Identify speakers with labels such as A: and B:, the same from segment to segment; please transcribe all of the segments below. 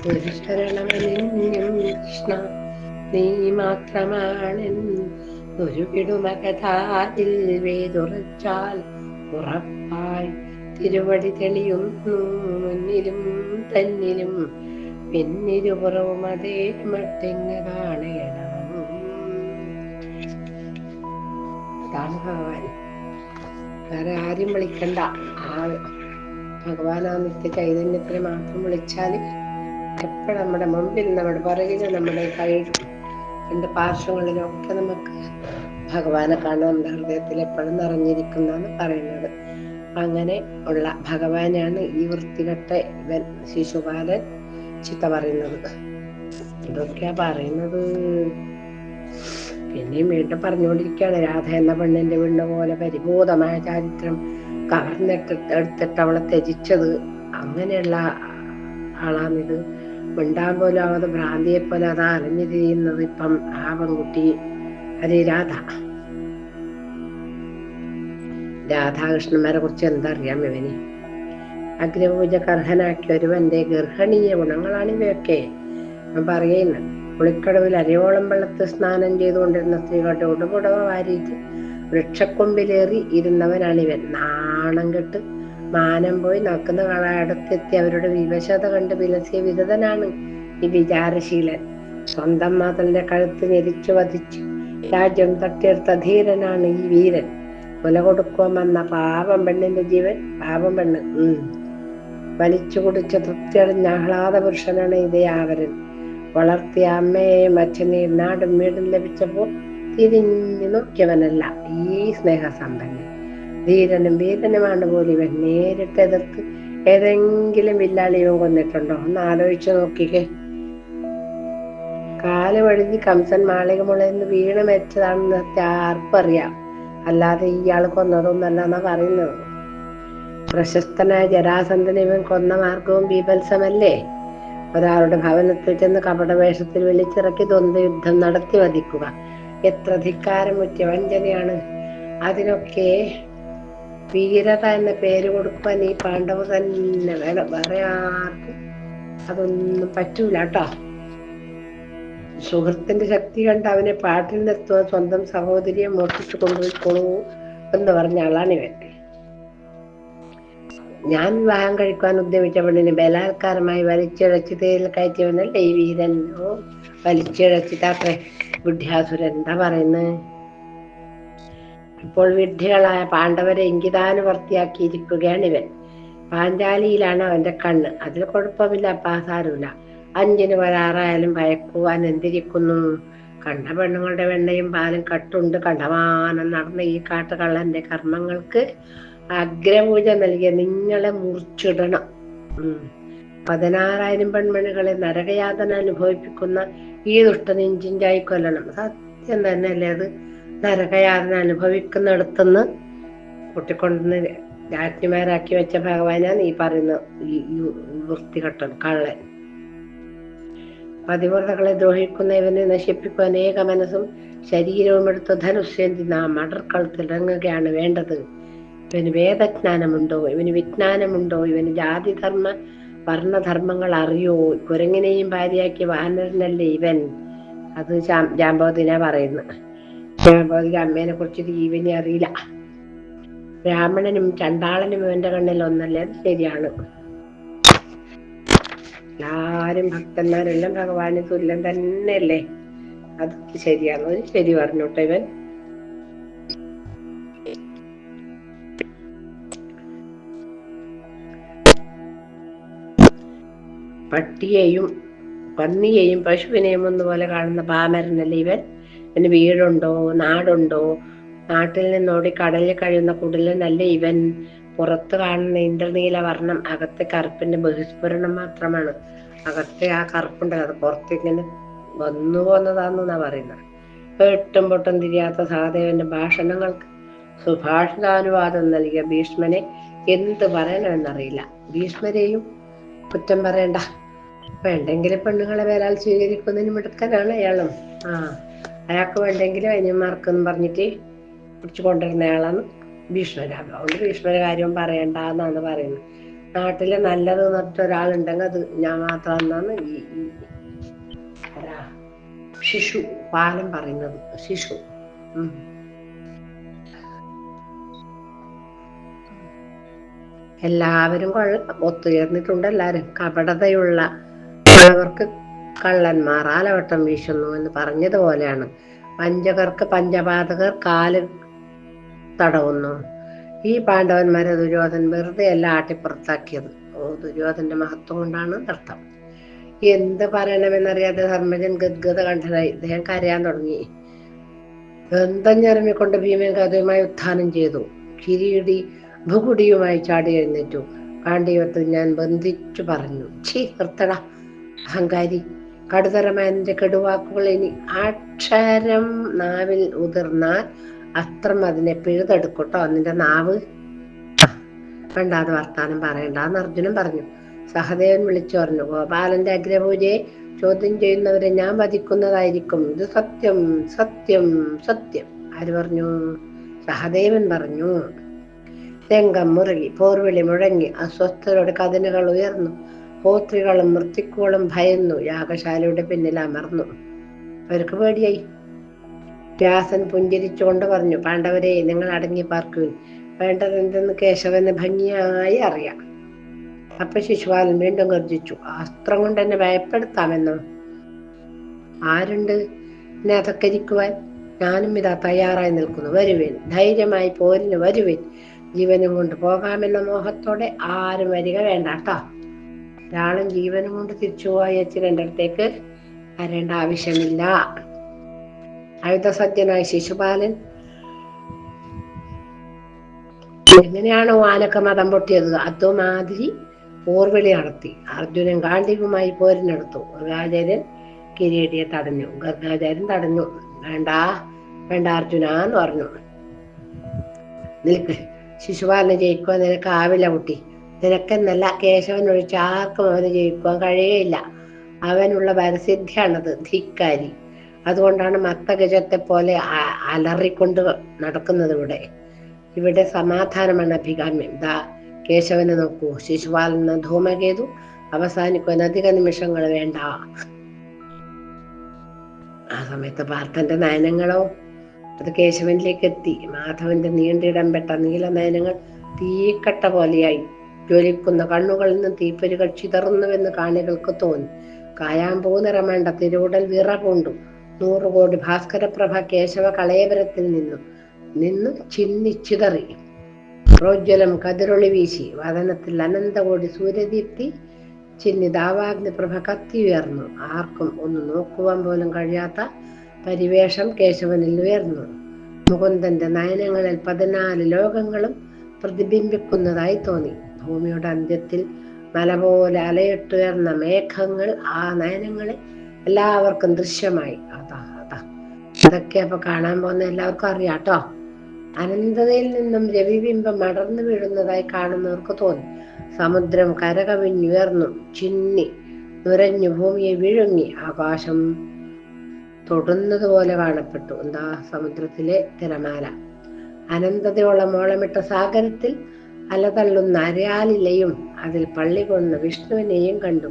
A: ഒരു ശരണമനിഞ്ഞും കൃഷ്ണ നീ മാത്രമാണെൻ ഒരു വിടുമകഥാതിൽ വേതുറച്ചാൽ ഉറപ്പായി തിരുവടി തെളിയുന്നു മുന്നിലും തന്നിലും പിന്നിരുപുറവും അതേ മട്ടിങ്ങ് കാണണം. അതാണ് ഭഗവാൻ. വേറെ ആരും വിളിക്കണ്ട. ആ ഭഗവാൻ ആ നിത്യ ചൈതന്യത്തിന് മാത്രം വിളിച്ചാൽ എപ്പോഴും നമ്മുടെ മുമ്പിൽ, നമ്മുടെ പുറകിലും, നമ്മുടെ കയ്യിലും, രണ്ട് പാർശ്വങ്ങളിലും ഒക്കെ നമുക്ക് ഭഗവാനെ കാണാൻ നമ്മുടെ ഹൃദയത്തിൽ എപ്പോഴും നിറഞ്ഞിരിക്കുന്നതാണ് പറയുന്നത്. അങ്ങനെ ഉള്ള ഭഗവാനാണ് ഈ വൃത്തികെട്ട ഇവൻ ശിശുപാലൻ ചിത്ത പറയുന്നത്. ഇതൊക്കെയാ പറയുന്നത്. പിന്നെയും വീണ്ടും പറഞ്ഞുകൊണ്ടിരിക്കുകയാണ്. രാധ എന്ന പെണ്ണിന്റെ വീണ്ട പോലെ പരിഭൂതമായ ചാരിത്രം എടുത്തിട്ട് അവളെ ത്യജിച്ചത് അങ്ങനെയുള്ള ആളാണിത്. മിണ്ടാൻ പോലും ആവാതെ ഭ്രാന്തിയെ പോലെ അതാ അലഞ്ഞു തിരിയുന്നത് ഇപ്പം ആ പെൺകുട്ടി. അത് രാധാകൃഷ്ണന്മാരെ കുറിച്ച് എന്തറിയാം ഇവന്? അഗ്രപൂജക്ക് അർഹനാക്കിയ ഒരുവന്റെ ഗർഹണീയ ഗുണങ്ങളാണ് ഇവയൊക്കെ പറയുന്നത്. കുളിക്കടവിൽ അരയോളം വെള്ളത്തിൽ സ്നാനം ചെയ്തുകൊണ്ടിരുന്ന സ്ത്രീകളുടെ ഉടുപുടവ വാരിയിട്ട് വൃക്ഷക്കൊമ്പിലേറി ഇരുന്നവനാണിവൻ. നാണം കെട്ട് മാനം പോയി നക്കുന്ന കളയടത്തെത്തി അവരുടെ വിവശത കണ്ട് വിലസിയ വിരതനാണ് ഈ വിചാരശീലൻ. സ്വന്തം മതന്റെ കഴുത്ത് ഞെരിച്ചു വധിച്ച് രാജ്യം തട്ടിയെടുത്ത ധീരനാണ് ഈ വീരൻ. കൊല കൊടുക്കുവാൻ വന്ന പാപം പെണ്ണിന്റെ ജീവൻ. പാപം പെണ്ണ് വലിച്ചു കുടിച്ച് തൃപ്തിയടഞ്ഞ ആഹ്ലാദ പുരുഷനാണ് ഇതയാവരൻ. വളർത്തിയ അമ്മയെയും അച്ഛനെയും നാടും വീടും ലഭിച്ചപ്പോൾ തിരിഞ്ഞു നോക്കിയവനല്ല ഈ സ്നേഹസമ്പന്നൻ. ധീരനും വീരനുമാണ് പോലും ഇവൻ. നേരിട്ട് എതിർത്ത് ഏതെങ്കിലും വില്ലാളിയും കൊന്നിട്ടുണ്ടോ? ഒന്ന് ആലോചിച്ചു നോക്കിക്കേ. കാല് വഴുതി കംസൻ മാളികമുളയെന്ന് വീണ് മരിച്ചതാണെന്ന് ആർപ്പറിയാം. അല്ലാതെ ഇയാൾ കൊന്നതൊന്നല്ല എന്നാ പറയുന്നത്. പ്രശസ്തനായ ജരാസന്ധനെ ഇവൻ കൊന്ന മാർഗവും ബീഭത്സമല്ലേ? ഒരാളുടെ ഭവനത്തിൽ ചെന്ന് കപടവേഷത്തിൽ വിളിച്ചിറക്കി ദ്വന്ദ്വയുദ്ധം നടത്തി വധിക്കുക എത്ര ധിക്കാരമുറ്റ വഞ്ചനയാണ്! അതിനൊക്കെ വീരത എന്ന പേര് കൊടുക്കുവാൻ ഈ പാണ്ഡവർ തന്നെ വേണം. വേറെ ആർക്കും അതൊന്നും പറ്റൂല കേട്ടോ. സുഹൃത്തിന്റെ ശക്തി കണ്ട് അവനെ പാട്ടിൽ നിർത്തുവാൻ സ്വന്തം സഹോദരിയെ മോഷ്ടിച്ചു കൊണ്ടുപോയിക്കോളൂ എന്ന് പറഞ്ഞ ആളാണിവൻ. ഞാൻ വിവാഹം കഴിക്കാൻ ഉദ്യമിച്ച പെണ്ണിന് ബലാത്കാരമായി വലിച്ചിഴച്ച് തേരിൽ കയറ്റിയവനല്ലേ ഈ വീരൻ. വലിച്ചിഴച്ചിട്ടാത്രേ വിഡ്ഢ്യാസുരൻ. എന്താ പറയുന്നത്? ഇപ്പോൾ വിഡ്ഢികളായ പാണ്ഡവരെ ഇംഗിതാനുവർത്തിയാക്കിയിരിക്കുകയാണ് ഇവൻ. പാഞ്ചാലിയിലാണ് അവന്റെ കണ്ണ്. അതിൽ കുഴപ്പമില്ല, പാസാരമില്ല. 5 വരാറായാലും ഭയക്കുവാൻ എന്തിരിക്കുന്നു? കണ്ട പെണ്ണുങ്ങളുടെ വെണ്ണയും പാലും കട്ടുണ്ട് കണ്ടമാനം നടന്ന ഈ കാട്ടുകള്ളന്റെ കർമ്മങ്ങൾക്ക് അഗ്രപൂജ നൽകിയ നിങ്ങളെ മുറിച്ചിടണം. 16,000 പെൺമണികളെ നരകയാതന അനുഭവിപ്പിക്കുന്ന ഈ ദുഷ്ടനെഞ്ചിഞ്ചായി കൊല്ലണം. സത്യം തന്നെയല്ലേ അത്? നരകയാതന അനുഭവിക്കുന്നിടത്തുനിന്ന് കൂട്ടിക്കൊണ്ടുവന്ന് രാജ്ഞിമാരാക്കി വെച്ച ഭഗവാനാണ് ഈ പറയുന്ന ഈ വൃത്തികെട്ടൻ കള്ളൻ. പതിവ്രതകളെ ദ്രോഹിക്കുന്ന ഇവനെ നശിപ്പിക്കുക അനേക മനസ്സും ശരീരവും എടുത്ത് ധനുഷ്യേന്തി നാം മടർക്കളത്തിലിറങ്ങുകയാണ് വേണ്ടത്. ഇവന് വേദജ്ഞാനമുണ്ടോ? ഇവന് വിജ്ഞാനമുണ്ടോ? ഇവന് ജാതിധർമ്മ വർണ്ണധർമ്മങ്ങൾ അറിയോ? കുരങ്ങിനെയും ഭാര്യയാക്കിയ വാനരനല്ലേ ഇവൻ? അത് ജാമ്പവതിനാ പറയുന്നത്. ജാമ്പവതിക്ക് അമ്മേനെ കുറിച്ചിട്ട് ഇവനെ അറിയില്ല. ബ്രാഹ്മണനും ചണ്ടാളനും ഇവന്റെ കണ്ണിൽ ഒന്നല്ലേ? അത് ശരിയാണ്. എല്ലാരും ഭക്തന്മാരെല്ലാം ഭഗവാന് തുല്യം തന്നെയല്ലേ? അത് ശരിയാണ്. അത് ശരി പറഞ്ഞോട്ടെ ഇവൻ. പട്ടിയെയും പന്നിയെയും പശുവിനെയും ഒന്നുപോലെ കാണുന്ന പാമരനല്ലേ ഇവൻ? ഇവന് വീടുണ്ടോ? നാടുണ്ടോ? നാട്ടിൽ നിന്നോടി കടലിൽ കഴിയുന്ന കുടിലനല്ലേ ഇവൻ? പുറത്ത് കാണുന്ന ഇന്ദ്രനീല വർണ്ണം അകത്തെ കറുപ്പിന്റെ ബഹിസ്ഫുരണം മാത്രമാണ്. അകത്തെ ആ കറുപ്പുണ്ടല്ലോ, അത് പുറത്തിങ്ങനെ വന്നു പോന്നതാണെന്നാ പറയുന്നത്. എട്ടും പൊട്ടും തിരിയാത്ത സഹദേവന്റെ ഭാഷണങ്ങൾക്ക് സുഭാഷിതാനുവാദം നൽകിയ ഭീഷ്മനെ എന്ത് പറയണമെന്നറിയില്ല. ഭീഷ്മരെയും കുറ്റം പറയണ്ട. വേണ്ടെങ്കിലും പെണ്ണുങ്ങളെ വേലാൽ സ്വീകരിക്കുന്നതിന് മിടുക്കനാണ് അയാളും. അയാൾക്ക് വേണ്ടെങ്കിലും അനിയന്മാർക്കെന്ന് പറഞ്ഞിട്ട് പിടിച്ചു കൊണ്ടിരുന്ന അയാളാണ് ഭീഷ്മരാജ്. അതുകൊണ്ട് ഭീഷ്മര കാര്യം പറയണ്ട എന്നാണ് പറയുന്നത്. നാട്ടില് നല്ലത് മറ്റൊരാളുണ്ടെങ്കിൽ അത് ഞാൻ മാത്രമെന്നാണ് ശിശു പാലം പറയുന്നത്. ശിശു എല്ലാവരും ഒത്തുചേർന്നിട്ടുണ്ട്. എല്ലാരും കപടതയുള്ളവർക്ക് കള്ളന്മാർ ആലവട്ടം വീശുന്നു എന്ന് പറഞ്ഞതുപോലെയാണ്. വഞ്ചകർക്ക് പഞ്ചപാതകർ കാല് തടവുന്നു. ഈ പാണ്ഡവന്മാരെ ദുര്യോധൻ വെറുതെ അല്ല ആട്ടിപ്പുറത്താക്കിയത്. ദുര്യോധന്റെ മഹത്വം കൊണ്ടാണ് അർത്ഥം. എന്ത് പറയണമെന്നറിയാതെ ധർമ്മജൻ ഗദ്ഗത കണ്ഠനായി. അദ്ദേഹം കരയാൻ തുടങ്ങി. ബന്ധഞ്ഞെറിഞ്ഞുകൊണ്ട് ഭീമൻ കഥയുമായി ഉത്ഥാനം ചെയ്തു. കിരീടി ഭുകുടിയുമായി ചാടി എഴുന്നേറ്റു. കാണ്ഡീവത്തിൽ ഞാൻ ബന്ധിച്ചു പറഞ്ഞു, ഛീ നിർത്തട അഹങ്കാരി, കടുതരമായ എന്റെ കെടുവാക്കുകൾ ഇനി അക്ഷരം നാവിൽ ഉതിർന്നാൽ അസ്ത്രം അതിനെ പിഴുതെടുക്കട്ടോ. നിന്റെ നാവ് വേണ്ടാതെ വർത്താനം പറയണ്ടെന്ന് അർജുനൻ പറഞ്ഞു. സഹദേവൻ വിളിച്ചു പറഞ്ഞു, ഗോപാലന്റെ അഗ്രപൂജയെ ചോദ്യം ചെയ്യുന്നവരെ ഞാൻ വധിക്കുന്നതായിരിക്കും. ഇത് സത്യം, സത്യം, സത്യം. ആര് പറഞ്ഞു? സഹദേവൻ പറഞ്ഞു. രംഗം മുറുകി, പോർവിളി മുഴങ്ങി, അസ്വസ്ഥരുടെ കഥനുകൾ ഉയർന്നു. ഹോത്രികളും മൃത്തിക്കുകളും ഭയന്നു, യാഗശാലയുടെ പിന്നിൽ അമർന്നു. അവർക്ക് പേടിയായി. വ്യാസൻ പുഞ്ചിരിച്ചുകൊണ്ട് പറഞ്ഞു, പാണ്ഡവരെ, നിങ്ങൾ അടങ്ങി പാർക്കുവിൻ. വേണ്ടതെന്തെന്ന് കേശവന് ഭംഗിയായി അറിയാം. അപ്പൊ ശിശുപാലൻ വീണ്ടും ഗർജിച്ചു, അസ്ത്രം കൊണ്ട് എന്നെ ഭയപ്പെടുത്താമെന്നോ? ആരുണ്ട് എന്നെ അധക്കരിക്കുവാൻ? ഞാനും ഇതാ തയ്യാറായി നിൽക്കുന്നു. വരുവേൻ, ധൈര്യമായി പോരിന് വരുവേൻ. ജീവനും കൊണ്ട് പോകാമെന്ന മോഹത്തോടെ ആരും വരിക വേണ്ട കേട്ടോ. ഒരാളും ജീവനും കൊണ്ട് തിരിച്ചു പോയി എൻ്റെ അടുത്തേക്ക് വരേണ്ട ആവശ്യമില്ല. ആയുധസജ്ജനായ ശിശുപാലൻ എങ്ങനെയാണോ ആനക്ക് മതം പൊട്ടിയത് അതുമാതിരി പോർവിളി നടത്തി. അർജുനൻ ഗാന്ഡീവുമായി പോരിനെടുത്തു. ഗർഗാചാര്യൻ കിരീടിയെ തടഞ്ഞു. ഗർഗാചാര്യൻ തടഞ്ഞു. വേണ്ട വേണ്ട അർജുന എന്ന് പറഞ്ഞു. നിനക്ക് ശിശുപാലനെ ജയിക്കുവാൻ നിനക്കാവില്ല കുട്ടി. നിനക്കെന്നല്ല, കേശവൻ ഒഴിച്ച് ആർക്കും അവന് ജയിക്കുവാൻ കഴിയുകയില്ല. അവനുള്ള പരസിദ്ധിയാണത്, ധിക്കാരി. അതുകൊണ്ടാണ് മത്തഗജത്തെ പോലെ അലറിക്കൊണ്ട് നടക്കുന്നത്. ഇവിടെ സമാധാനമാണ് അഭികാമ്യം. ദാ കേശവനെ നോക്കൂ. ശിശുപാലൻ ധൂമകേതു അവസാനിക്കുവാൻ അധിക നിമിഷങ്ങൾ വേണ്ട. ആ സമയത്ത് പാർത്ഥന്റെ നയനങ്ങളോ അത് കേശവനിലേക്ക് എത്തി. മാധവന്റെ നീണ്ടിടം പെട്ട നീല നയനങ്ങൾ തീക്കട്ട പോലെയായി. ജ്വലിക്കുന്ന കണ്ണുകളിൽ നിന്ന് തീപ്പൊരികൾ ചിതറുന്നുവെന്ന് കാണികൾക്ക് തോന്നി. കായാമ്പൂ നിറമേണ്ട തിരുവുടൽ വിറപൂണ്ടു. 100 കോടി ഭാസ്കരപ്രഭ കേശവ കളയപരത്തിൽ നിന്നു ചിന്നിച്ചിതറി. പ്രോജ്വലം കതിരൊളി വീശി. വദനത്തിൽ അനന്തകോടി സൂര്യദീപ്തി ചിന്നി ദാവാഗ്നിപ്രഭ കത്തിയുയർന്നു. ആർക്കും ഒന്ന് നോക്കുവാൻ പോലും കഴിയാത്ത പരിവേഷം കേശവനിൽ ഉയർന്നു. മുകുന്ദന്റെ നയനങ്ങളിൽ 14 ലോകങ്ങളും പ്രതിബിംബിക്കുന്നതായി തോന്നി. ഭൂമിയുടെ അന്ത്യത്തിൽ മല പോലെ അലയിട്ടുയർന്ന മേഘങ്ങൾ ആ നയനങ്ങളിൽ എല്ലാവർക്കും ദൃശ്യമായി. അതൊക്കെ അപ്പൊ കാണാൻ പോകുന്ന എല്ലാവർക്കും അറിയാട്ടോ. അനന്തതയിൽ നിന്നും രവിബിംബം അടർന്നു വീഴുന്നതായി കാണുന്നവർക്ക് തോന്നി. സമുദ്രം കരകവിഞ്ഞുയർന്നു, ചിന്നി നുരഞ്ഞു ഭൂമിയെ വിഴുങ്ങി. ആകാശം തൊടുന്നത് പോലെ കാണപ്പെട്ടു. എന്താ? സമുദ്രത്തിലെ തിരമാല. അനന്തതയോളം ഓളമിട്ട സാഗരത്തിൽ അലതള്ളുന്ന അരയാലിലയും അതിൽ പള്ളികൊണ്ട വിഷ്ണുവിനെയും കണ്ടു.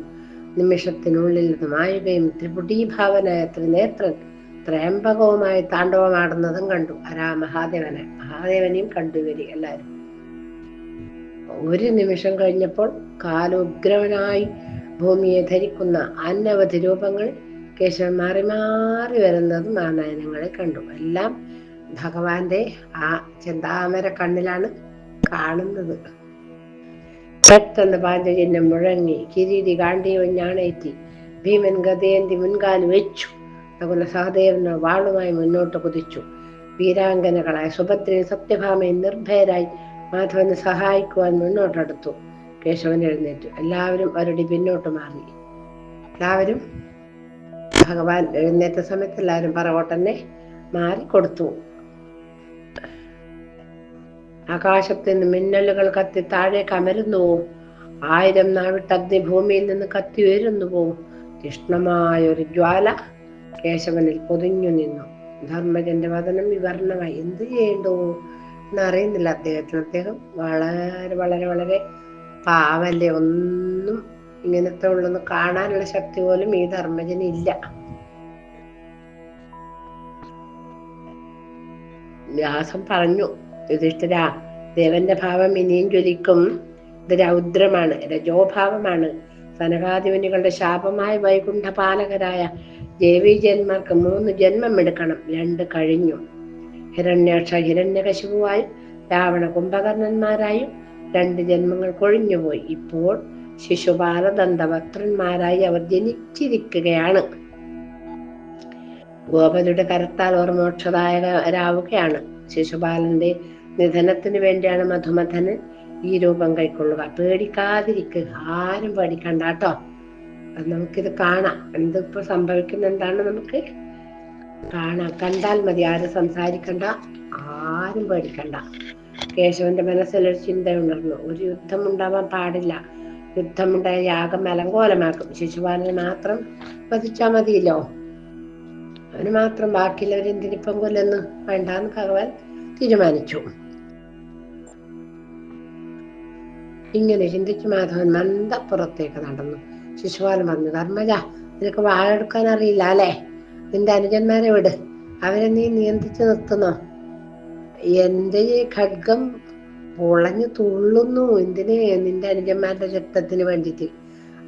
A: നിമിഷത്തിനുള്ളിൽ മായുകയും ത്രിപുടീഭാവനായ ത്രിനേത്രൻ ത്രയംബകവുമായി താണ്ഡവമാടുന്നതും കണ്ടു. മഹാദേവനെയും കണ്ടു ഇവര് എല്ലാരും. ഒരു നിമിഷം കഴിഞ്ഞപ്പോൾ കാലുഗ്രവനായി ഭൂമിയെ ധരിക്കുന്ന അനവധി രൂപങ്ങൾ കേശവൻ മാറി മാറി വരുന്നതും ആ നയനങ്ങളെ കണ്ടു. എല്ലാം ഭഗവാന്റെ ആ ചെന്താമര കണ്ണിലാണ് കാണുന്നത്. പെട്ടെന്ന് പാഞ്ചജന്യം മുഴങ്ങി. കിരീടി ഗാണ്ഡീവൻ ഞാണേറ്റി. ഭീമൻ ഗതയേന്തി മുൻകാല് വെച്ചു. നകുല സഹദേവന് വാളുമായി മുന്നോട്ട് കുതിച്ചു. വീരാംഗനകളായ സുഭദ്രയും സത്യഭാമയും നിർഭയരായി മാധവനെ സഹായിക്കുവാൻ മുന്നോട്ടെടുത്തു. കേശവൻ എഴുന്നേറ്റു. എല്ലാവരും ഒരടി പിന്നോട്ട് മാറി. എല്ലാവരും ഭഗവാൻ എഴുന്നേറ്റ സമയത്ത് എല്ലാവരും പറവോട്ടന്നെ മാറിക്കൊടുത്തു. ആകാശത്ത് നിന്ന് മിന്നലുകൾ കത്തി താഴേക്ക് അമരുന്നു പോവും. 1000 നാവിട്ട് അഗ്നി ഭൂമിയിൽ നിന്ന് കത്തി ഉയരുന്നു പോവും. തീഷ്ണമായ ഒരു ജ്വാല കേശവനിൽ പൊതിഞ്ഞു നിന്നു. ധർമ്മജന്റെ വദനം വിവർണമായി. എന്ത് ചെയ്യണ്ടോ എന്നറിയുന്നില്ല അദ്ദേഹത്തിന്. അദ്ദേഹം വളരെ വളരെ വളരെ പാവല്ലേ, ഒന്നും ഇങ്ങനത്തെ ഉള്ളൊന്നും കാണാനുള്ള ശക്തി പോലും ഈ ധർമ്മജന് ഇല്ല. വ്യാസം പറഞ്ഞു, യുധിഷ്ഠിരാ, ദേവന്റെ ഭാവം ഇനിയും ജ്വലിക്കും. ഇത് രൗദ്രമാണ്, രജോഭാവമാണ്. സനകാദിമുനികളുടെ ശാപമായ വൈകുണ്ഠപാലകരായ ദേവീജന്മാർക്ക് 3 ജന്മം എടുക്കണം. 2 കഴിഞ്ഞു. ഹിരണ്യാക്ഷ ഹിരണ്യകശിപുവായും രാവണ കുംഭകർണന്മാരായും 2 ജന്മങ്ങൾ കൊഴിഞ്ഞുപോയി. ഇപ്പോൾ ശിശുപാല ദന്തവക്ത്രന്മാരായി അവർ ജനിച്ചിരിക്കുകയാണ്. ഗോപതിയുടെ കരത്താൽ അവർ മോക്ഷദായകരാവുകയാണ്. ശിശുപാലന്റെ നിധനത്തിന് വേണ്ടിയാണ് മധുമഥന് ഈ രൂപം കൈക്കൊള്ളുക. പേടിക്കാതിരിക്കുക, ആരും പേടിക്കണ്ട കേട്ടോ. നമുക്കിത് കാണാം, എന്തിപ്പോ സംഭവിക്കുന്ന എന്താണ് നമുക്ക് കാണാം. കണ്ടാൽ മതി, ആരും സംസാരിക്കണ്ട, ആരും പേടിക്കണ്ട. കേശവന്റെ മനസ്സിലൊരു ചിന്ത ഉണർന്നു. ഒരു യുദ്ധം ഉണ്ടാവാൻ പാടില്ല. യുദ്ധമുണ്ടായ യാഗം അലങ്കോലമാക്കും. ശിശുപാലനെ മാത്രം വധിച്ചാൽ മതിയല്ലോ. അവന് മാത്രം, ബാക്കിയുള്ളവരെന്തിനിപ്പം കൊല്ലെന്ന് വേണ്ടാന്ന് ഭഗവാൻ തീരുമാനിച്ചു. ഇങ്ങനെ ചിന്തിച്ചു മാധവൻ മന്ദപ്പുറത്തേക്ക് നടന്നു. ശിശുപാലൻ പറഞ്ഞു, ധർമ്മജ, നിനക്ക് വാളെടുക്കാൻ അറിയില്ല അല്ലേ? നിന്റെ അനുജന്മാരെ വിട്, അവരെ നീ നിയന്ത്രിച്ചു നിർത്തുന്നോ? എന്റെ ഖഡ്ഗം പൊളഞ്ഞു തുള്ളുന്നു. എന്തിന്? നിന്റെ അനുജന്മാരുടെ രക്തത്തിന് വേണ്ടിയിട്ട്.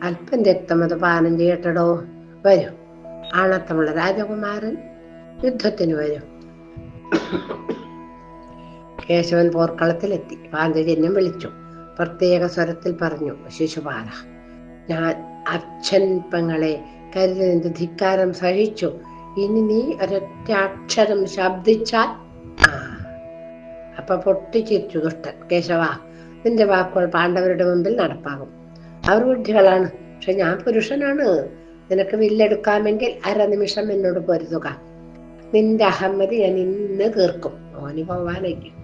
A: അല്പം രക്തം അത് പാനം ചെയ്യട്ടടോ. വരൂ, ആണത്തമുള്ള രാജകുമാരൻ യുദ്ധത്തിന് വരും. കേശവൻ പോർക്കളത്തിലെത്തി. പാഞ്ചജന്യം വിളിച്ചു. പ്രത്യേക സ്വരത്തിൽ പറഞ്ഞു, ശിശുപാല, ഞാൻ അച്ഛൻ പെങ്ങളെ കരുതി നിന്റെ ധിക്കാരം സഹിച്ചു. ഇനി നീ ഒരൊറ്റ അക്ഷരം ശബ്ദിച്ചാൽ അപ്പൊ പൊട്ടിച്ചിരിച്ചു ദുഷ്ടൻ. കേശവ, നിന്റെ വാക്കുകൾ പാണ്ഡവരുടെ മുമ്പിൽ നടപ്പാകും. അവർ വിഡ്ഢികളാണ്, പക്ഷെ ഞാൻ പുരുഷനാണ്. നിനക്ക് വില്ലെടുക്കാമെങ്കിൽ 1/2 നിമിഷം എന്നോട് പൊരുതുക. നിന്റെ അഹമ്മതി ഞാൻ ഇന്ന് തീർക്കും. ഓനി പോവാനേക്കും,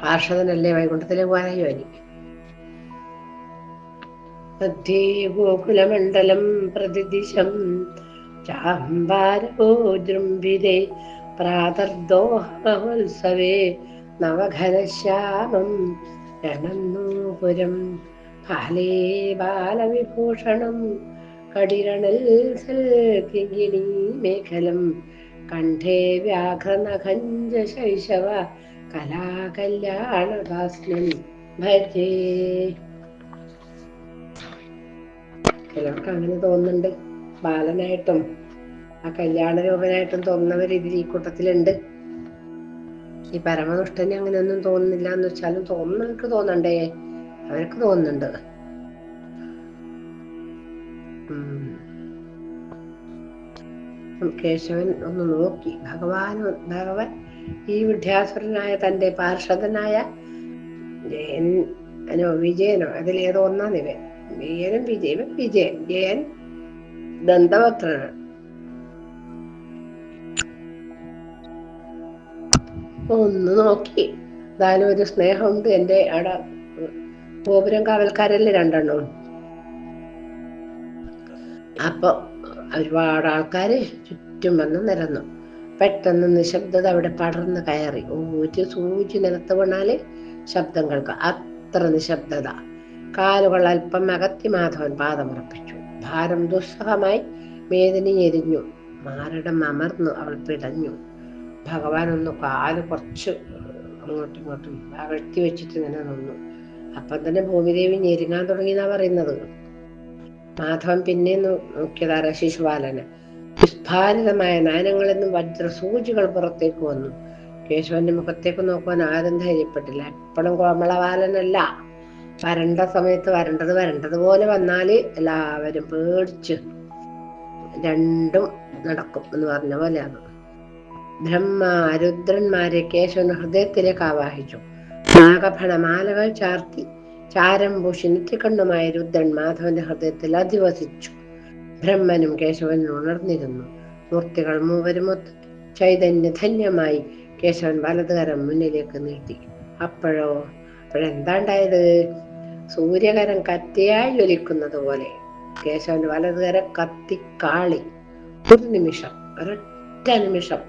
A: പാർഷദനല്ലേ, വൈകുണ്ഠത്തിലെ പോവാനായി ഓനി. മധ്യേ ഗോകുലമണ്ഡലം പ്രതിദിശം ചാമ്പാരോ ജൃംഭിരേ പ്രാതർദോഹോത്സവേ നവഘനശ്യാമം രണന്നൂപുരം ബാലേ ബാലവിഭൂഷണം കടിരണൽ കിങ്ങിണി മേഖലം കണ്ഠേ വ്യാഘ്രനഖഞ്ച ശൈശവ കലാകല്യാണഭാസ്നം ഭജേ. ചിലർക്ക് അങ്ങനെ തോന്നുന്നുണ്ട്. ബാലനായിട്ടും ആ കല്യാണ രൂപനായിട്ടും തോന്നുന്നവർ ഇതിൽ ഈ കൂട്ടത്തിലുണ്ട്. ഈ പരമദുഷ്ടന് അങ്ങനെയൊന്നും തോന്നുന്നില്ല എന്ന് വെച്ചാലും തോന്നുന്നവർക്ക് തോന്നണ്ടേ? അവർക്ക് തോന്നുന്നുണ്ട്. കേശവൻ ഒന്ന് നോക്കി. ഭഗവാൻ ഈ വിദ്യാസുരനായ തന്റെ പാർഷദനായ വിജയനോ അതിലേതോ ഒന്നാന്നിവൻ. വിജയൻ ദന്തവക്രനാണ്. ഒന്ന് നോക്കി. എന്തായാലും ഒരു സ്നേഹമുണ്ട്. എന്റെ അവിടെ ഗോപുരം കാവൽക്കാരല്ലേ 2 എണ്ണവും. അപ്പൊ ഒരുപാട് ആൾക്കാര് ചുറ്റും വന്ന് നിരന്നു. പെട്ടെന്ന് നിശബ്ദത അവിടെ പടർന്ന് കയറി. ഒരു സൂചി നിലത്ത് വീണാല് ശബ്ദം കേൾക്കാം, അത്ര നിശബ്ദത. കാലുകൾ അല്പം അകത്തി മാധവൻ പാദമുറപ്പിച്ചു. ഭാരം ദുസ്സഹമായി മേദിനി എരിഞ്ഞു. മാരടം അമർന്നു. അവൾ പിടഞ്ഞു. ഭഗവാൻ ഒന്ന് കാല് കുറച്ച് അങ്ങോട്ടും ഇങ്ങോട്ടും അകഴ്ത്തി വെച്ചിട്ട് ഇങ്ങനെ നിന്നു. അപ്പം തന്നെ ഭൂമിദേവി ഞെരുങ്ങാൻ തുടങ്ങിയെന്നാ പറയുന്നത്. മാധവൻ പിന്നെ നോക്കിയതാര ശിശുപാലന്. വിസ്ഫാരിതമായ നയനങ്ങളിൽ നിന്നും വജ്രസൂചികൾ പുറത്തേക്ക് വന്നു. കേശവന്റെ മുഖത്തേക്ക് നോക്കുവാൻ ആരും ധൈര്യപ്പെട്ടില്ല. എപ്പോഴും കോമളബാലനല്ല. വരണ്ട സമയത്ത് വരണ്ടതുപോലെ വന്നാല് എല്ലാവരും പേടിച്ച് രണ്ടും നടക്കും എന്ന് പറഞ്ഞ പോലെയാണ്. ബ്രഹ്മ രുദ്രന്മാരെ കേശവൻ ഹൃദയത്തിലേക്ക് ആവാഹിച്ചു. നാഗഫണമാലകൾ ചാർത്തി ചാരം പൂശി നെറ്റിക്കണ്ണുമായ രുദ്രൻ മാധവന്റെ ഹൃദയത്തിൽ അധിവസിച്ചു. ബ്രഹ്മനും കേശവനും ഉണർന്നിരുന്നു. മൂർത്തികൾ മൂവരുമൊത്ത് ചൈതന്യധന്യമായി കേശവൻ വലതുകരം മുന്നിലേക്ക് നീട്ടി. അപ്പോഴെന്താണ്ടായത്? സൂര്യകരം കത്തിയായി ജ്വലിക്കുന്നത് പോലെ കേശവന്റെ വലതുകരം കത്തിക്കാളി. ഒരൊറ്റ നിമിഷം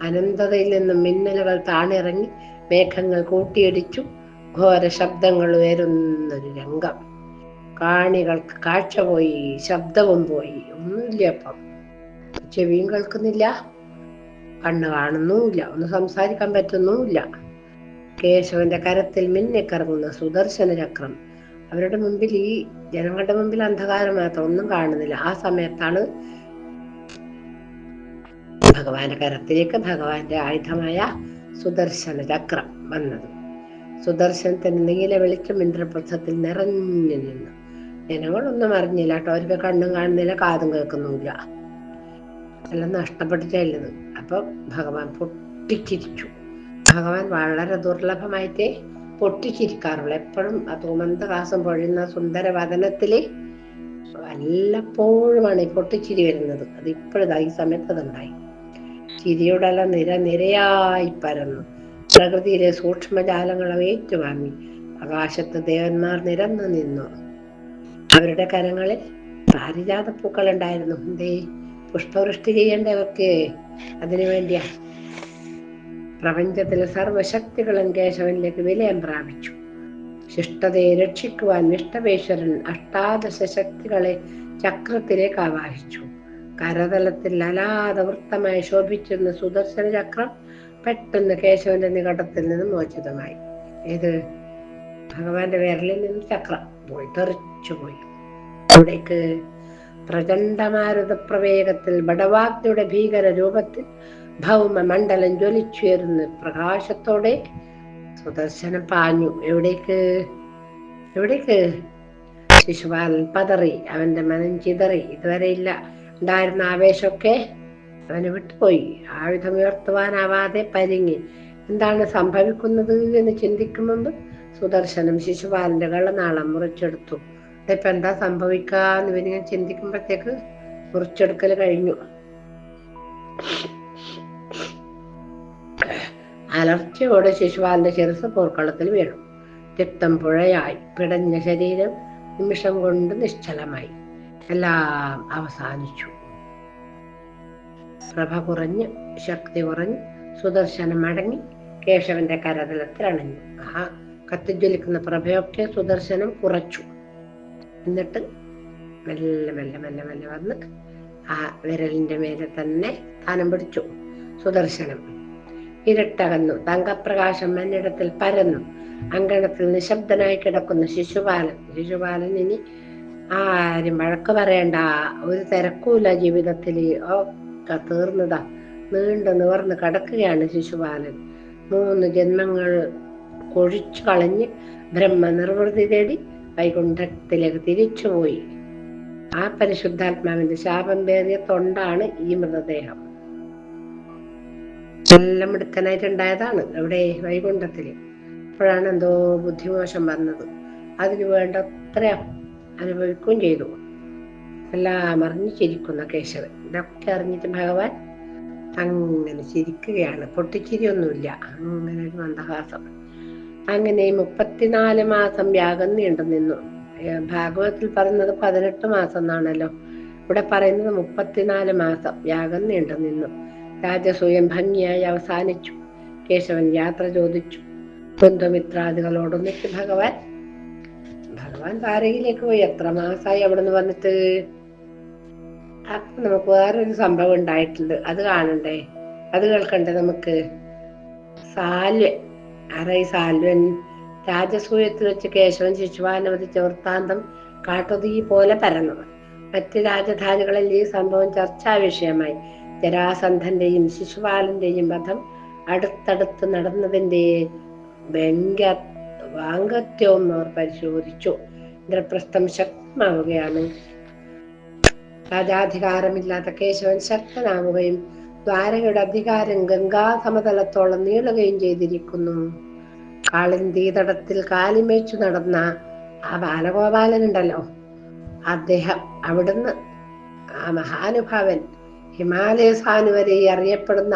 A: അനന്തതയിൽ നിന്നും മിന്നലുകൾ താണിറങ്ങി മേഘങ്ങൾ കൂട്ടിയിടിച്ചു. ഘോര ശബ്ദങ്ങൾ ഉയരുന്നൊരു രംഗം. കാണികൾക്ക് കാഴ്ച പോയി, ശബ്ദവും പോയി. ഒന്നുമില്ല അപ്പം. ചെവിയും കേൾക്കുന്നില്ല, കണ്ണ് കാണുന്നുമില്ല, ഒന്ന് സംസാരിക്കാൻ പറ്റുന്നുമില്ല. കേശവന്റെ കരത്തിൽ മിന്നിക്കറങ്ങുന്ന സുദർശന ചക്രം. അവരുടെ മുമ്പിൽ, ഈ ജനങ്ങളുടെ മുമ്പിൽ അന്ധകാരം മാത്രം, ഒന്നും കാണുന്നില്ല. ആ സമയത്താണ് ഭഗവാന്റെ കരത്തിലേക്ക് ഭഗവാന്റെ ആയുധമായ സുദർശന ചക്രം വന്നത്. സുദർശനത്തിന് നീല വെളിച്ചം ഇന്ദ്രപ്രസ്ഥത്തിൽ നിറഞ്ഞു നിന്നു. ജനങ്ങളൊന്നും അറിഞ്ഞില്ല കേട്ടോ. അവർക്ക് കണ്ണും കാണുന്നില്ല, കാതും കേൾക്കുന്നുമില്ല. എല്ലാം നഷ്ടപ്പെട്ടിട്ടുള്ളത്. അപ്പൊ ഭഗവാൻ പൊട്ടിച്ചിരിച്ചു. ഭഗവാൻ വളരെ ദുർലഭമായിട്ടേ പൊട്ടിച്ചിരിക്കാറുള്ളു. എപ്പോഴും ആ തുമന്തഹാസം പൊഴിയുന്ന സുന്ദര വദനത്തില് വല്ലപ്പോഴുമാണ് ഈ പൊട്ടിച്ചിരി വരുന്നത്. അത് ഇപ്പോഴാ ഈ സമയത്ത് അതുണ്ടായി. ചിരിയോടെല്ലാം നിരയായി പരന്നു. പ്രകൃതിയിലെ സൂക്ഷ്മജാലങ്ങളെ ഏറ്റുവാങ്ങി. ആകാശത്ത് ദേവന്മാർ നിരന്നു നിന്നു. അവരുടെ കരങ്ങളിൽ പാരിജാത പൂക്കൾ ഉണ്ടായിരുന്നു. എന്തേ? പുഷ്പവൃഷ്ടി ചെയ്യേണ്ടവർക്ക്. അതിനു വേണ്ടിയാ. പ്രപഞ്ചത്തിലെ സർവശക്തികളും കേശവനിലേക്ക് വിലയം പ്രാപിച്ചു. ശിഷ്ടതയെ രക്ഷിക്കുവാൻ നിഷ്ഠപേശ്വരൻ അഷ്ടാദശ ശക്തികളെ ചക്രത്തിലേക്ക് ആവാഹിച്ചു. കരതലത്തിൽ അലാതവൃത്തമായി ശോഭിച്ചിരുന്ന സുദർശന ചക്രം പെട്ടെന്ന് കേശവന്റെ നികടത്തിൽ നിന്ന് മോചിതമായി. ഏത്? ഭഗവാന്റെ വിരലിൽ നിന്ന് ചക്രം പോയി, തെറിച്ചുപോയി. അവിടേക്ക് പ്രചണ്ഡമാരുത പ്രവേഗത്തിൽ ബടവാഗ്നിയുടെ ഭീകര രൂപത്തിൽ ഭൗമ മണ്ഡലം ജ്വലിച്ചുയരുന്ന പ്രകാശത്തോടെ സുദർശനം പാഞ്ഞു. എവിടേക്ക്? ശിശുപാലൻ പതറി. അവന്റെ മനം ചിതറി. ഇതുവരെ ഉണ്ടായിരുന്ന ആവേശമൊക്കെ അവന് വിട്ടുപോയി. ആയുധമുയർത്തുവാനാവാതെ പരിങ്ങി. എന്താണ് സംഭവിക്കുന്നത് എന്ന് ചിന്തിക്കും മുമ്പ് സുദർശനം ശിശുപാലന്റെ ഗളനാളം മുറിച്ചെടുത്തു. ഇപ്പൊ എന്താ സംഭവിക്കാന്ന് ഇവനിങ്ങനെ ചിന്തിക്കുമ്പോഴത്തേക്ക് മുറിച്ചെടുക്കൽ കഴിഞ്ഞു. അലർച്ചയോടെ ശിശുപാലന്റെ ശിരസ് പോർക്കളത്തിൽ വീണു. രക്തം പുഴയായി. പിടഞ്ഞ ശരീരം നിമിഷം കൊണ്ട് നിശ്ചലമായി. എല്ലാം അവസാനിച്ചു. പ്രഭ കുറഞ്ഞ്, ശക്തി കുറഞ്ഞ് സുദർശനം മടങ്ങി കേശവന്റെ കരതലത്തിൽ അണഞ്ഞു. ആ കത്തിജ്വലിക്കുന്ന പ്രഭയൊക്കെ സുദർശനം കുറച്ചു. എന്നിട്ട് മെല്ലെ മെല്ലെ മെല്ലെ മെല്ലെ വന്ന് ആ വിരലിന്റെ മേലെ തന്നെ സ്ഥാനം പിടിച്ചു. സുദർശനം ഇരട്ടകന്നു. തങ്കപ്രകാശം മഞ്ഞിടത്തിൽ പരന്നു. അങ്കണത്തിൽ നിശബ്ദനായി കിടക്കുന്ന ശിശുപാലൻ ഇനി ആരും വഴക്ക് പറയണ്ട. ഒരു തിരക്കൂല ജീവിതത്തില്. ഒക്കെ തീർന്നതാ. നീണ്ടു നിവർന്ന് കിടക്കുകയാണ് ശിശുപാലൻ. 3 ജന്മങ്ങൾ കൊഴിച്ചു കളഞ്ഞ് ബ്രഹ്മ നിർവൃതി തേടി വൈകുണ്ഠത്തിലേക്ക് തിരിച്ചുപോയി. ആ പരിശുദ്ധാത്മാവിന്റെ ശാപം പേറിയ തൊണ്ടാണ് ഈ മൃതദേഹം. എല്ലാം മിടുക്കനായിട്ടുണ്ടായതാണ് അവിടെ വൈകുണ്ഠത്തില്. അപ്പോഴാണ് എന്തോ ബുദ്ധിമോശം വന്നത്. അതിനു വേണ്ട അത്ര അനുഭവിക്കുകയും ചെയ്തു. എല്ലാം അറിഞ്ഞു ചിരിക്കുന്ന കേശവൻ. ഇതൊക്കെ അറിഞ്ഞിട്ട് ഭഗവാൻ അങ്ങനെ ചിരിക്കുകയാണ്. പൊട്ടിച്ചിരിയൊന്നുമില്ല, അങ്ങനെ ഒരു മന്ദഹാസം. അങ്ങനെ 34 മാസം യാഗം നീണ്ടു നിന്നു. ഭാഗവതത്തിൽ പറയുന്നത് 18 മാസം എന്നാണല്ലോ. ഇവിടെ പറയുന്നത് 34 മാസം യാഗം നീണ്ടു നിന്നു. രാജസൂയം ഭംഗിയായി അവസാനിച്ചു. കേശവൻ യാത്ര ചോദിച്ചു. ബന്ധുമിത്രാദികളോടൊന്നിച്ച് ഭഗവാൻ ദ്വാരകയിലേക്ക് പോയി. എത്ര മാസമായി അവിടെ നിന്ന് വന്നിട്ട്? അപ്പൊ നമുക്ക് വേറൊരു സംഭവം ഉണ്ടായിട്ടുണ്ട്. അത് കാണണ്ടേ? അത് കേൾക്കണ്ടേ നമുക്ക്? സാൽവൻ രാജസൂയത്തിൽ വെച്ച് കേശവൻ ശിശുപാലനെ വധിച്ച വൃത്താന്തം കാട്ടുതീ പോലെ പരന്നു. മറ്റ് രാജധാനികളിൽ ഈ സംഭവം ചർച്ചാ വിഷയമായി. ജരാസന്ധന്റെയും ശിശുപാലന്റെയും വധം അടുത്തടുത്ത് നടന്നതിന്റെ വാംഗത്യവും അവർ പരിശോധിച്ചു. ഇന്ദ്രപ്രസ്ഥം ശക്തമാവുകയാണ്. രാജാധികാരമില്ലാത്ത കേശവൻ ശക്തനാവുകയും ദ്വാരകയുടെ അധികാരം ഗംഗാസമതലത്തോളം നീളുകയും ചെയ്തിരിക്കുന്നു. കാളിന്ദീതടത്തിൽ കാലിമേച്ചു നടന്ന ആ ബാലഗോപാലനുണ്ടല്ലോ, അദ്ദേഹം അവിടുന്ന് ആ മഹാനുഭാവൻ ഹിമാലയസാനു വരെ അറിയപ്പെടുന്ന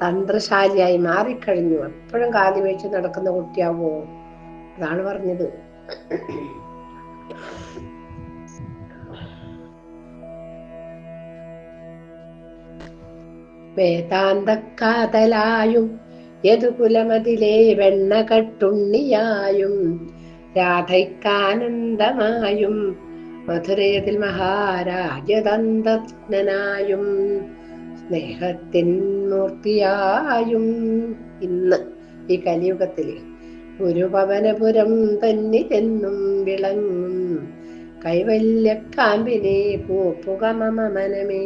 A: തന്ത്രശാലിയായി മാറിക്കഴിഞ്ഞു. എപ്പോഴും കാലിമേച്ചു നടക്കുന്ന കുട്ടിയാവോ? അതാണ് പറഞ്ഞത്. വേദാന്തക്കാതലായും യദുകുലമതിലെ വെണ്ണ കട്ടുണ്ണിയായും രാധയ്ക്കാനന്ദമായും മധുരയതിൽ മഹാരാജതന്ത്രജ്ഞനായും സ്നേഹത്തിൻ മൂർത്തിയായും ഇന്ന് ഈ കലിയുഗത്തില് ഗുരുപവനപുരം തന്നിലെന്നും വിളങ്ങും കൈവല്യക്കാമ്പിനെ പൂപ്പുക മമ മനമേ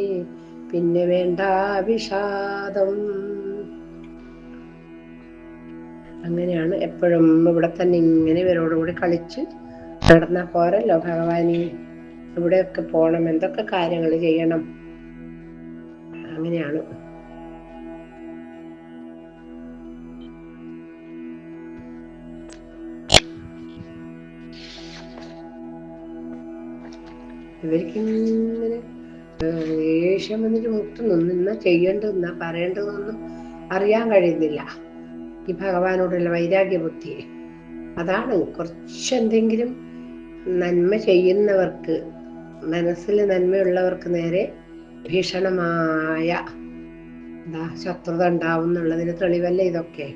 A: പിന്നെ വേണ്ട വിഷാദം. അങ്ങനെയാണ് എപ്പോഴും ഇവിടെ തന്നെ ഇങ്ങനെ ഇവരോടുകൂടി കളിച്ച് നടന്നാ പോരല്ലോ ഭഗവാനി. ഇവിടെയൊക്കെ പോണം, എന്തൊക്കെ കാര്യങ്ങൾ ചെയ്യണം. അങ്ങനെയാണ്. ഇവർക്കിങ്ങനെ ദേഷ്യം വന്നിട്ട് മുട്ടുന്നു. എന്നാ ചെയ്യേണ്ടത് എന്നാ പറയേണ്ടതൊന്നും അറിയാൻ കഴിയുന്നില്ല ഈ ഭഗവാനോടുള്ള വൈരാഗ്യ ബുദ്ധി. അതാണ് കുറച്ചെന്തെങ്കിലും നന്മ ചെയ്യുന്നവർക്ക്, മനസ്സിൽ നന്മയുള്ളവർക്ക് നേരെ ഭീഷണമായ ശത്രുത ഉണ്ടാവും എന്നുള്ളതിന് തെളിവല്ലേ ഇതൊക്കെ.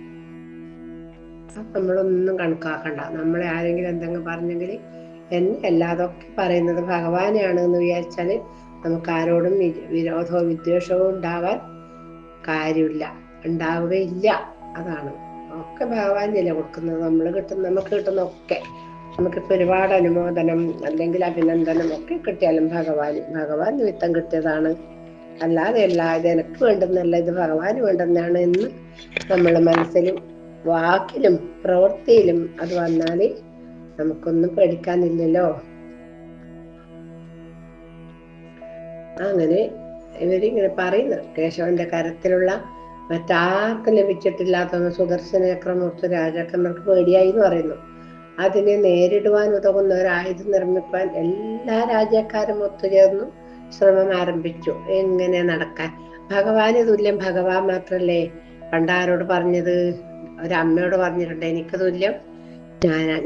A: നമ്മളൊന്നും കണക്കാക്കണ്ട. നമ്മളെ ആരെങ്കിലും എന്തെങ്കിലും പറഞ്ഞെങ്കിൽ എന്നെ അല്ലാതൊക്കെ പറയുന്നത് ഭഗവാനെയാണ് എന്ന് വിചാരിച്ചാല് നമുക്ക് ആരോടും വിരോധവും വിദ്വേഷവും ഉണ്ടാവാൻ കാര്യമില്ല, ഉണ്ടാവുകയില്ല. അതാണ്. ഒക്കെ ഭഗവാനല്ലേ കൊടുക്കുന്നത്. നമുക്ക് കിട്ടുന്ന ഒക്കെ നമുക്കിപ്പോൾ ഒരുപാട് അനുമോദനം അല്ലെങ്കിൽ അഭിനന്ദനം ഒക്കെ കിട്ടിയാലും ഭഗവാൻ നിമിത്തം കിട്ടിയതാണ്. അല്ലാതെ ഇത് എനിക്ക് വേണ്ടുന്നല്ല, ഇത് ഭഗവാന് വേണ്ടുന്നതാണ് എന്ന് നമ്മളെ മനസ്സിലും വാക്കിലും പ്രവൃത്തിയിലും അത് വന്നാല് നമുക്കൊന്നും പേടിക്കാനില്ലല്ലോ. അങ്ങനെ ഇവരിങ്ങനെ പറയുന്നു, കേശവന്റെ കരത്തിലുള്ള മറ്റാർക്കും ലഭിച്ചിട്ടില്ലാത്ത സുദർശനചക്രമൂർത്തി രാജാക്കന്മാർക്ക് പേടിയായി എന്ന് പറയുന്നു. അതിനെ നേരിടുവാൻ ഉതകുന്ന ഒരു ആയുധം നിർമ്മിക്കാൻ എല്ലാ രാജ്യക്കാരും ഒത്തുചേർന്നു ശ്രമം ആരംഭിച്ചു. എങ്ങനെ നടക്കാൻ? ഭഗവാന് തുല്യം ഭഗവാൻ മാത്രല്ലേ പണ്ടാരോട് പറഞ്ഞത്? ഒരമ്മയോട് പറഞ്ഞിട്ടുണ്ട്, എനിക്ക് തുല്യം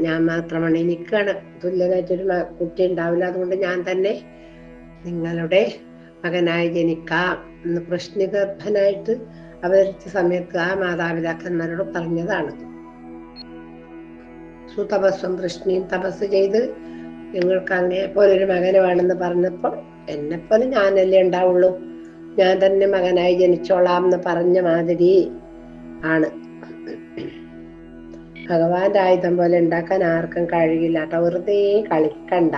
A: ഞാൻ മാത്രമാണ്, എനിക്കാണ് തുല്യനായിട്ടൊരു കുട്ടി ഉണ്ടാവില്ല, അതുകൊണ്ട് ഞാൻ തന്നെ നിങ്ങളുടെ മകനായി ജനിക്കാം എന്ന് കൃഷ്ണഗർഭനായിട്ട് അവതരിച്ച സമയത്ത് ആ മാതാപിതാക്കന്മാരോട് പറഞ്ഞതാണ്. സുതപസ്സും കൃഷ്ണയും തപസ് ചെയ്ത് നിങ്ങൾക്ക് അങ്ങനെ പോലൊരു മകന് വേണമെന്ന് പറഞ്ഞപ്പോൾ എന്നെപ്പോലെ ഞാനല്ലേ ഉണ്ടാവുള്ളൂ, ഞാൻ തന്നെ മകനായി ജനിച്ചോളാം എന്ന് പറഞ്ഞ മാതിരി ആണ്. ഭഗവാന്റെ ആയുധം പോലെ ഉണ്ടാക്കാൻ ആർക്കും കഴിയില്ല കേട്ടോ. വെറുതെ കളിക്കണ്ട.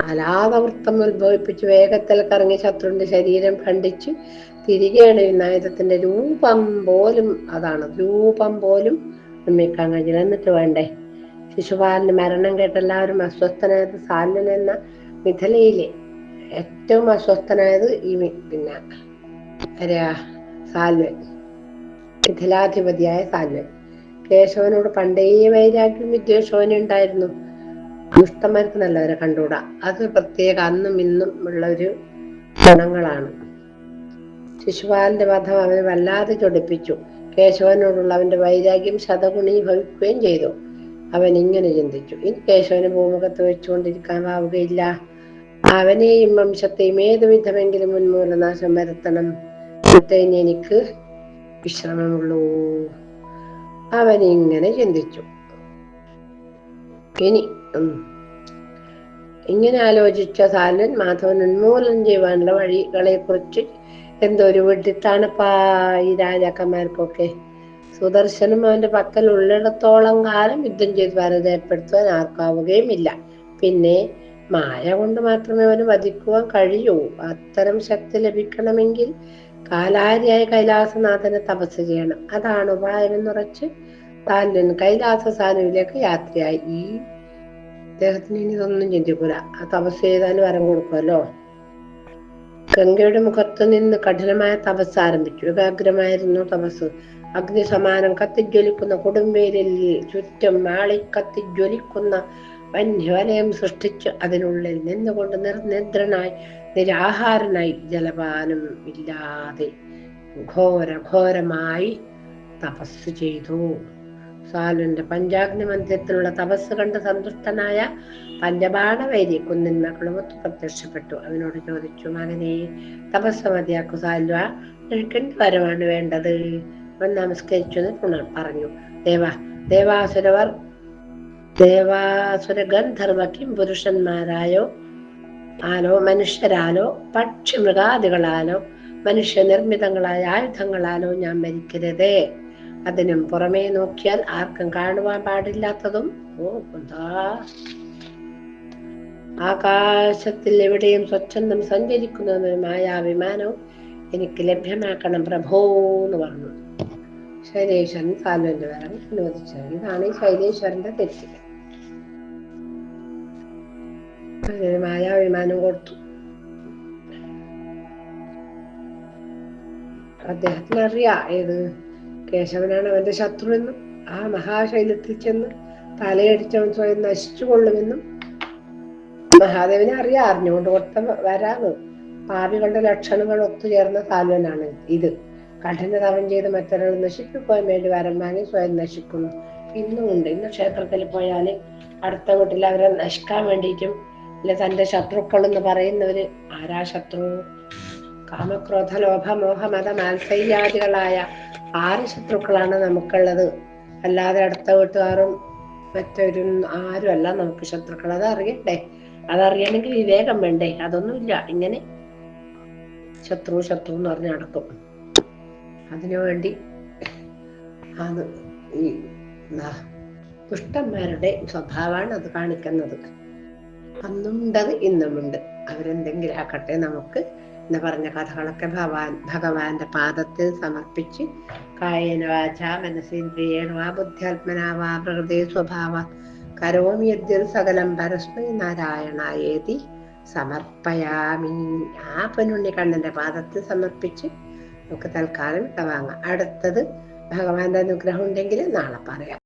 A: അലാതവൃത്തം ഉത്ഭവിപ്പിച്ച് വേഗത്തിൽ കറങ്ങി ശത്രുവിന്റെ ശരീരം ഖണ്ഡിച്ച് തിരികെ എണയുന്ന ആയുധത്തിന്റെ രൂപം പോലും നിർമ്മിക്കാൻ കഴിഞ്ഞില്ല. എന്നിട്ട് വേണ്ടേ ശിശുപാലന് മരണം കേട്ട് എല്ലാവരും അസ്വസ്ഥനായത് സാല്വൻ എന്ന മിഥിലയിലെ ഏറ്റവും അസ്വസ്ഥനായത് ഈ സാല്വൻ, മിഥിലാധിപതിയായ സാല്വൻ. കേശവനോട് പണ്ടേ വൈരാഗ്യം വിദ്വേഷവും ഉണ്ടായിരുന്നു. ദുഷ്ടന്മാർക്ക് നല്ലവരെ കണ്ടുകൂടാ. അത് പ്രത്യേക അന്നും ഇന്നും ഉള്ള ഒരു ഗുണങ്ങളാണ്. ശിശുപാലന്റെ വധം അവനെ വല്ലാതെ ചൊടിപ്പിച്ചു. കേശവനോടുള്ള അവന്റെ വൈരാഗ്യം ശതഗുണീഭവിക്കുകയും ചെയ്തു. അവൻ ഇങ്ങനെ ചിന്തിച്ചു, ഇനി കേശവന് ഭൂമുഖത്ത് വെച്ചുകൊണ്ടിരിക്കാനാവുകയില്ല. അവനെയും വംശത്തെയും ഏതു വിധമെങ്കിലും ഉന്മൂലനാശം വരുത്തണം. ഇനി എനിക്ക് വിശ്രമമുള്ളൂ. അവൻ ഇങ്ങനെ ചിന്തിച്ചു. ഇങ്ങനെ ആലോചിച്ച സാലൻ മാധവൻ ഉന്മൂലനം ചെയ്യുവാനുള്ള വഴികളെ കുറിച്ച് എന്തൊരു വെട്ടിത്താണപ്പാ ഈ രാജാക്കന്മാർക്കൊക്കെ. സുദർശനം അവന്റെ പക്കൽ ഉള്ളിടത്തോളം കാലം യുദ്ധം ചെയ്ത് പരാജയപ്പെടുത്തുവാൻ ആർക്കാവുകയും ഇല്ല. പിന്നെ മായ കൊണ്ട് മാത്രമേ അവന് വധിക്കുവാൻ കഴിയൂ. അത്തരം ശക്തി ലഭിക്കണമെങ്കിൽ കാലാരിയായ കൈലാസനാഥനെ തപസ് ചെയ്യണം. അതാണ് ഉപായമെന്നുറച്ച് സാല്വൻ കൈലാസ സാനുവിലേക്ക് യാത്രയായി. ഈ അദ്ദേഹത്തിന് ഇനി ഇതൊന്നും ചിന്തിക്കൂല. ആ തപസ് ചെയ്താലും വരം കൊടുക്കുമല്ലോ. ഗംഗയുടെ മുഖത്ത് നിന്ന് കഠിനമായ തപസ് ആരംഭിച്ചു. ഏകാഗ്രമായിരുന്നു തപസ്. അഗ്നി സമാനം കത്തിജ്വലിക്കുന്ന കൊടുമ്പേരിൽ ചുറ്റും കത്തിജ്വലിക്കുന്ന വന്യവലയം സൃഷ്ടിച്ച് അതിനുള്ളിൽ നിന്നുകൊണ്ട് നിർനിദ്രനായി നിരാഹാരനായി ജലപാനം ഇല്ലാതെ ഘോരമായി തപസ് ചെയ്തു. സാലുന്റെ പഞ്ചാഗ്നി മന്ദിരത്തിലുള്ള തപസ് കണ്ട് സന്തുഷ്ടനായ പഞ്ചബാണവൈരി കുന്നിന്മക്കളുമൊത്ത് പ്രത്യക്ഷപ്പെട്ടു. അവനോട് ചോദിച്ചു, മകനെ തപസ് മതിയാക്കു സാൽവ, നിനക്ക് എന്ത് വരമാണ് വേണ്ടത്? അവൻ നമസ്കരിച്ചു പറഞ്ഞു. ദേവാസുര ഗന്ധർവ കിംപുരുഷന്മാരായോ മനുഷ്യരാലോ പക്ഷി മൃഗാദികളാലോ മനുഷ്യനിർമ്മിതങ്ങളായ ആയുധങ്ങളാലോ ഞാൻ മരിക്കരുതേ. അതിനും പുറമേ നോക്കിയാൽ ആർക്കും കാണുവാൻ പാടില്ലാത്തതും ആകാശത്തിൽ എവിടെയും സ്വച്ഛന്തം സഞ്ചരിക്കുന്നതും മായാവിമാനവും എനിക്ക് ലഭ്യമാക്കണം പ്രഭോ എന്ന് പറഞ്ഞു. ശൈലേശ്വരൻ സാലുവിന്റെ വരം അനുവദിച്ചത്. ഇതാണ് ഈ ശൈലേശ്വരന്റെ തെറ്റ്. മായാവിമാനം കൊടുത്തു. അദ്ദേഹത്തിന് അറിയാം ഏത് കേശവനാണ് അവന്റെ ശത്രു എന്നും ആ മഹാശൈലത്തിൽ ചെന്ന് തലയടിച്ചവൻ സ്വയം നശിച്ചു കൊള്ളുമെന്നും മഹാദേവനെ അറിയാം. അറിഞ്ഞുകൊണ്ട് കൊടുത്ത വരാന്ന്. പാപികളുടെ ലക്ഷണങ്ങൾ ഒത്തുചേർന്ന സാൽവനാണ് ഇത്. കഠിന തപം ചെയ്ത് മറ്റൊരാൾ നശിപ്പിക്കാൻ വേണ്ടി വരം വാങ്ങി സ്വയം നശിക്കുന്നു. ഇന്നും ഉണ്ട്. ഇന്ന് ക്ഷേത്രത്തിൽ പോയാല് അടുത്ത വീട്ടിൽ അവരെ നശിക്കാൻ വേണ്ടിയിട്ടും അല്ലെ തന്റെ ശത്രുക്കൾ എന്ന് പറയുന്നവര് ആരാ ശത്രു? കാമക്രോധ ലോഭ മോഹ മത മാത്സര്യാദികളായ 6 ശത്രുക്കളാണ് നമുക്കുള്ളത്. അല്ലാതെ അടുത്ത വീട്ടുകാരും മറ്റൊരു ആരും അല്ല നമുക്ക് ശത്രുക്കൾ. അതറിയണ്ടേ? അതറിയണമെങ്കിൽ വിവേകം വേണ്ടേ? അതൊന്നുമില്ല. ഇങ്ങനെ ശത്രു എന്ന് പറഞ്ഞ് നടക്കും. അതിനുവേണ്ടി അത് ഈ ദുഷ്ടന്മാരുടെ സ്വഭാവമാണ് അത് കാണിക്കുന്നത്. അന്നുണ്ടത് ഇന്നുമുണ്ട്. അവരെന്തെങ്കിലും ആക്കട്ടെ. നമുക്ക് എന്ന് പറഞ്ഞ കഥകളൊക്കെ ഭഗവാന്റെ പാദത്തിൽ സമർപ്പിച്ച് കായേന വാചാ മനസേന്ദ്രിയേണ വാ ബുദ്ധ്യാത്മനാ വാ പ്രകൃതി സ്വഭാവ കരോമി യദ്യൽ സകലം പരസ്മൈ നാരായണായേതി സമർപ്പയാമി. ആ പൊന്നുണ്ണിക്കണ്ണന്റെ പാദത്തിൽ സമർപ്പിച്ച് നമുക്ക് തൽക്കാലം വാങ്ങാം. അടുത്തത് ഭഗവാന്റെ അനുഗ്രഹം ഉണ്ടെങ്കിൽ നാളെ പറയാം.